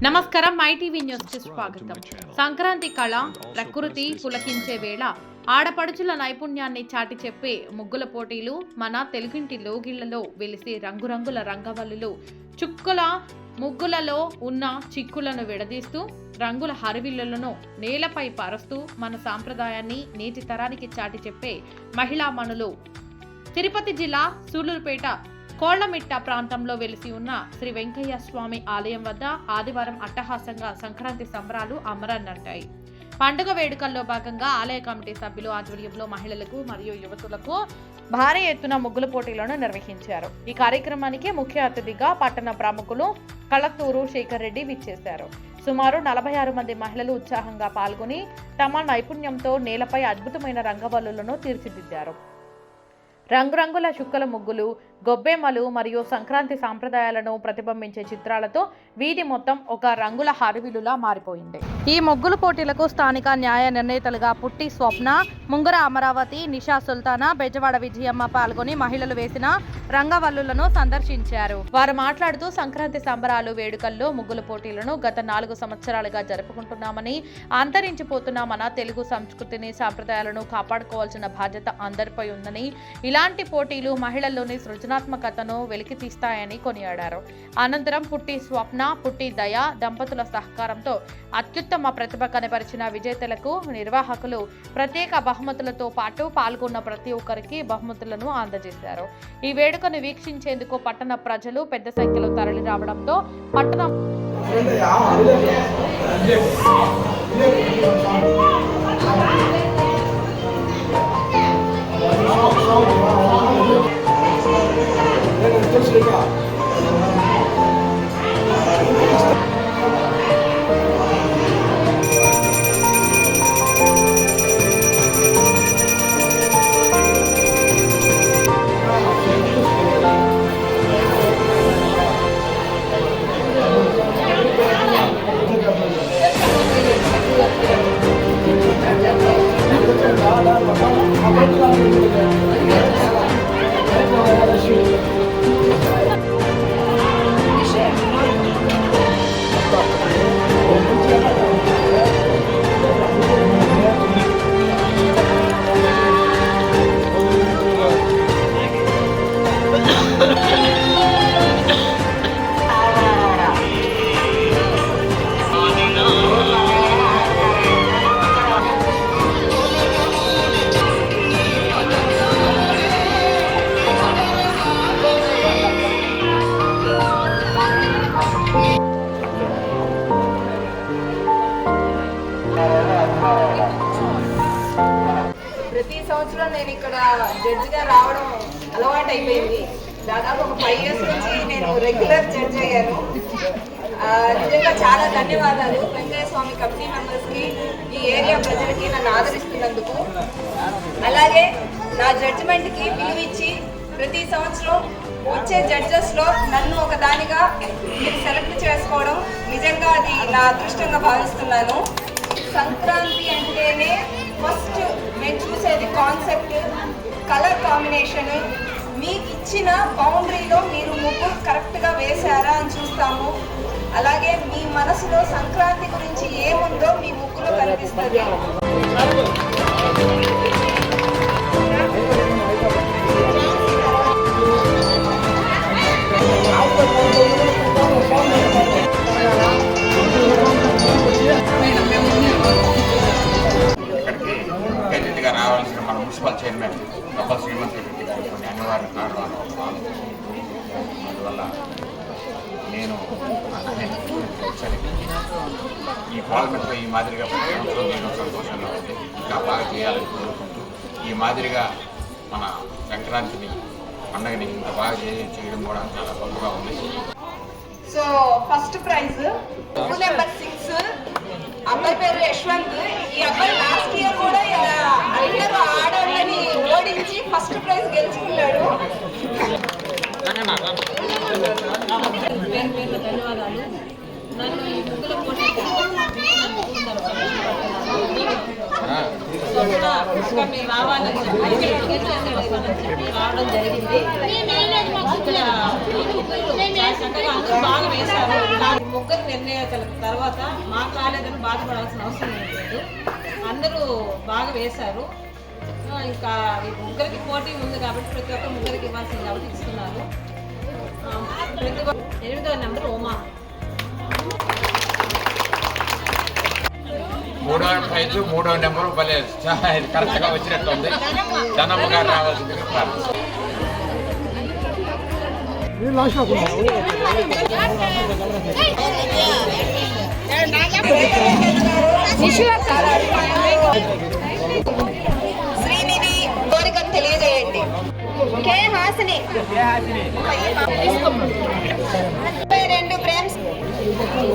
నమస్కారం MyTV news కి స్వాగతం. సంక్రాంతి కళ ప్రకృతి పులకించే వేళ ఆడపడుచుల నైపుణ్యాన్ని చాటి చెప్పే ముగ్గుల పోటీలు మన తెలుగింటి లోగిళ్లలో వెలిసే రంగురంగుల రంగవల్లులు చుక్కల ముగ్గులలో ఉన్న చిక్కులను విడదీస్తూ రంగుల హరివిల్లులను నేలపై పారుస్తూ మన సాంప్రదాయాన్ని నేటి తరానికి చాటి చెప్పే మహిళా మణులు తిరుపతి జిల్లా సూళ్లూరుపేట కోళ్లమిట్ట ప్రాంతంలో వెలిసి ఉన్న శ్రీ వెంకయ్య స్వామి ఆలయం వద్ద ఆదివారం అట్టహాసంగా సంక్రాంతి సంబరాలు అమరన్నట్టాయి. పండుగ వేడుకల్లో భాగంగా ఆలయ కమిటీ సభ్యులు ఆధ్వర్యంలో మహిళలకు మరియు యువతులకు భారీ ఎత్తున ముగ్గుల పోటీలను నిర్వహించారు. ఈ కార్యక్రమానికి ముఖ్య అతిథిగా పట్టణ ప్రముఖులు కళత్తూరు శేఖర్ రెడ్డి విచ్చేశారు. సుమారు 46 మంది మహిళలు ఉత్సాహంగా పాల్గొని తమ నైపుణ్యంతో నేలపై అద్భుతమైన రంగవల్లులను తీర్చిదిద్దారు. రంగురంగుల చుక్కల ముగ్గులు, గొబ్బెమ్మలు మరియు సంక్రాంతి సాంప్రదాయాలను ప్రతిబింబించే చిత్రాలతో వీధి మొత్తం ఒక రంగుల హరివిలులా మారిపోయింది. ఈ ముగ్గుల పోటీలకు స్థానిక న్యాయ నిర్ణేతలుగా పుట్టి స్వప్న, ముంగర అమరావతి, నిషా సుల్తానా, బెజవాడ విజయమ్మ పాల్గొని మహిళలు వేసిన రంగవల్లులను సందర్శించారు. వారు మాట్లాడుతూ సంక్రాంతి సంబరాలు వేడుకల్లో ముగ్గుల పోటీలను గత 4 సంవత్సరాలుగా జరుపుకుంటున్నామని, అంతరించిపోతున్న మన తెలుగు సంస్కృతిని సాంప్రదాయాలను కాపాడుకోవాల్సిన బాధ్యత అందరిపై ఉందని, ఇలాంటి పోటీలు మహిళల్లోని సృజనాత్మకతను వెలికితీస్తాయని కొనియాడారు. అనంతరం పుట్టి స్వప్న, పుట్టి దయ దంపతుల సహకారంతో అత్యుత్తమ ప్రతిభ కనబరిచిన విజేతలకు నిర్వాహకులు ప్రత్యేక బహుమతులతో పాటు పాల్గొన్న ప్రతి ఒక్కరికి బహుమతులను అందజేశారు. ఈ వేడుకను వీక్షించేందుకు పట్టణ ప్రజలు పెద్ద సంఖ్యలో తరలి రావడంతో పట్టణం ప్రతి సంవత్సరం నేను ఇక్కడ జడ్జిగా రావడం అలవాటు అయిపోయింది. దాదాపు ఒక 5 years నుంచి నేను రెగ్యులర్ జడ్జ్ అయ్యాను. నిజంగా చాలా ధన్యవాదాలు వెంకయ్య స్వామి కమిటీ మెంబర్స్కి, ఈ ఏరియా ప్రజలకి నన్ను ఆదరిస్తున్నందుకు. అలాగే నా జడ్జిమెంట్కి విలువిచ్చి ప్రతి సంవత్సరం వచ్చే జడ్జెస్లో నన్ను ఒక దానిగా మీరు సెలెక్ట్ చేసుకోవడం నిజంగా అది నా అదృష్టంగా భావిస్తున్నాను. సంక్రాంతి అంటేనే ఫస్ట్ నేను చూసేది కాన్సెప్ట్, కలర్ కాంబినేషన్, మీకు ఇచ్చిన బౌండరీలో మీరు ముగ్గు కరెక్ట్గా వేశారా అని చూస్తాము. అలాగే మీ మనసులో సంక్రాంతి గురించి ఏముందో మీ ముగ్గులో కనిపిస్తుంది. రావాల్సిన మన మున్సిపల్ చైర్మన్ గబ్బల్ శ్రీమంత్ రెడ్డి గారు కొన్ని అనివార్య కారణాలు అందువల్ల నేను ఈ పార్లమెంట్లో ఈ మాదిరిగా ప్రతి సంవత్సరం నేను సంతోషంగా ఉంది. ఇంకా బాగా చేయాలని కోరుకుంటూ ఈ మాదిరిగా మన సంక్రాంతిని పండుగని ఇంత బాగా చేయడం కూడా చాలా గొప్పగా ఉంది. సో ఫస్ట్ ప్రైజ్ నెంబర్ 6 అబ్బాయి పేరు యశ్వంత్. ఈ అబ్బాయి లాస్ట్ ఇయర్ కూడా అందరూ ఆడవాళ్ళని ఓడించి ఫస్ట్ ప్రైజ్ గెలుచుకున్నాడు. ధన్యవాదాలు. నన్ను ఈ ముగ్గుల పోటీ రావాలని రావడం జరిగింది. ఇక్కడ చక్కగా అందరూ బాగా వేశారు. ముగ్గురు నిర్ణయాల తర్వాత మాకు రాలేదని బాధపడాల్సిన అవసరం లేదు. అందరూ బాగా వేశారు. ఇంకా ఈ ముగ్గురికి పోటీ ఉంది కాబట్టి ప్రతి ఒక్క ముగ్గురికి ఇవ్వాల్సింది కాబట్టి ఇస్తున్నారు. ప్రతి 8వ నెంబర్ ఉమా. 3వ ప్రైజ్ 3వ నెంబరు భలే కరెక్ట్గా వచ్చినట్టు ఉంది. ధనమ్మ గారు రావాల్సింది. శ్రీనిధి కోరికను తెలియజేయండి. కే హాసిని 22 ప్రేమ్స్ 26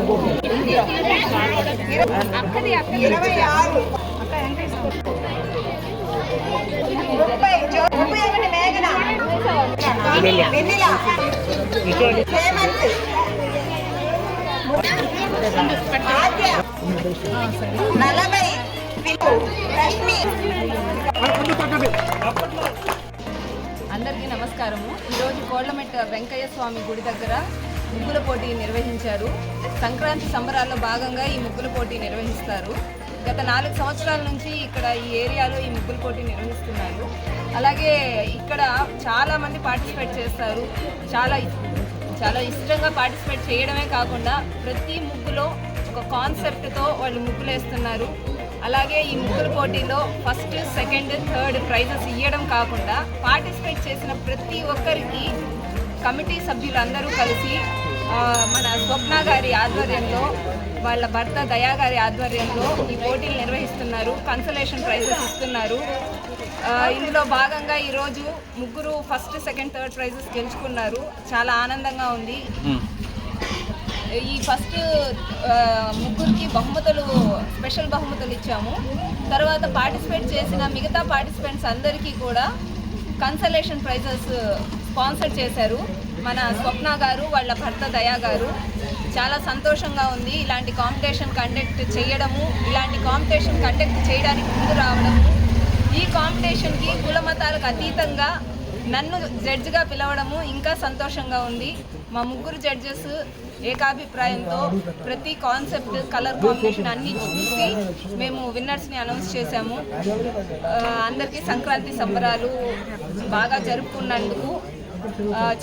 31 మేఘన వెన్నెల హేమంత్ ఆద్య 40 రష్మి. అందరికీ నమస్కారము. ఈరోజు కోళ్లమెట్ట వెంకయ్య స్వామి గుడి దగ్గర ముగ్గుల పోటీ నిర్వహించారు. సంక్రాంతి సంబరాల్లో భాగంగా ఈ ముగ్గుల పోటీ నిర్వహిస్తారు. గత 4 సంవత్సరాల నుంచి ఇక్కడ ఈ ఏరియాలో ఈ ముగ్గుల పోటీ నిర్వహిస్తున్నారు. అలాగే ఇక్కడ చాలామంది పార్టిసిపేట్ చేస్తారు. చాలా ఇష్టంగా పార్టిసిపేట్ చేయడమే కాకుండా ప్రతి ముగ్గులో ఒక కాన్సెప్ట్తో వాళ్ళు ముగ్గులు వేస్తున్నారు. అలాగే ఈ ముగ్గుల పోటీలో ఫస్ట్, సెకండ్, థర్డ్ ప్రైజెస్ ఇవ్వడం కాకుండా పార్టిసిపేట్ చేసిన ప్రతి ఒక్కరికి కమిటీ సభ్యులందరూ కలిసి మన స్వప్న గారి ఆధ్వర్యంలో, వాళ్ళ భర్త దయా గారి ఆధ్వర్యంలో ఈ పోటీలు నిర్వహిస్తున్నారు. కన్సలేషన్ ప్రైజెస్ ఇస్తున్నారు. ఇందులో భాగంగా ఈరోజు ముగ్గురు ఫస్ట్, సెకండ్, థర్డ్ ప్రైజెస్ గెలుచుకున్నారు. చాలా ఆనందంగా ఉంది. ఈ ఫస్ట్ ముగ్గురికి స్పెషల్ బహుమతులు ఇచ్చాము. తర్వాత పార్టిసిపేట్ చేసిన మిగతా పార్టిసిపెంట్స్ అందరికీ కూడా కన్సలేషన్ ప్రైజెస్ స్పాన్సర్ చేశారు మన స్వప్న గారు, వాళ్ళ భర్త దయా గారు. చాలా సంతోషంగా ఉంది ఇలాంటి కాంపిటీషన్ కండక్ట్ చేయడానికి ముందు రావడము. ఈ కాంపిటీషన్కి కుల మతాలకు అతీతంగా నన్ను జడ్జిగా పిలవడము ఇంకా సంతోషంగా ఉంది. మా ముగ్గురు జడ్జెస్ ఏకాభిప్రాయంతో ప్రతి కాన్సెప్ట్, కలర్ కాంబినేషన్ అన్నీ చూసి మేము విన్నర్స్ని అనౌన్స్ చేశాము. అందరికీ సంక్రాంతి సంబరాలు బాగా జరుపుకున్నందుకు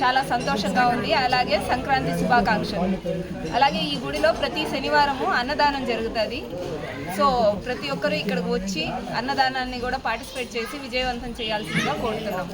చాలా సంతోషంగా ఉంది. అలాగే సంక్రాంతి శుభాకాంక్షలు. అలాగే ఈ గుడిలో ప్రతి శనివారము అన్నదానం జరుగుతుంది. సో ప్రతి ఒక్కరూ ఇక్కడికి వచ్చి అన్నదానాన్ని కూడా పార్టిసిపేట్ చేసి విజయవంతం చేయాల్సిందిగా కోరుతున్నాము.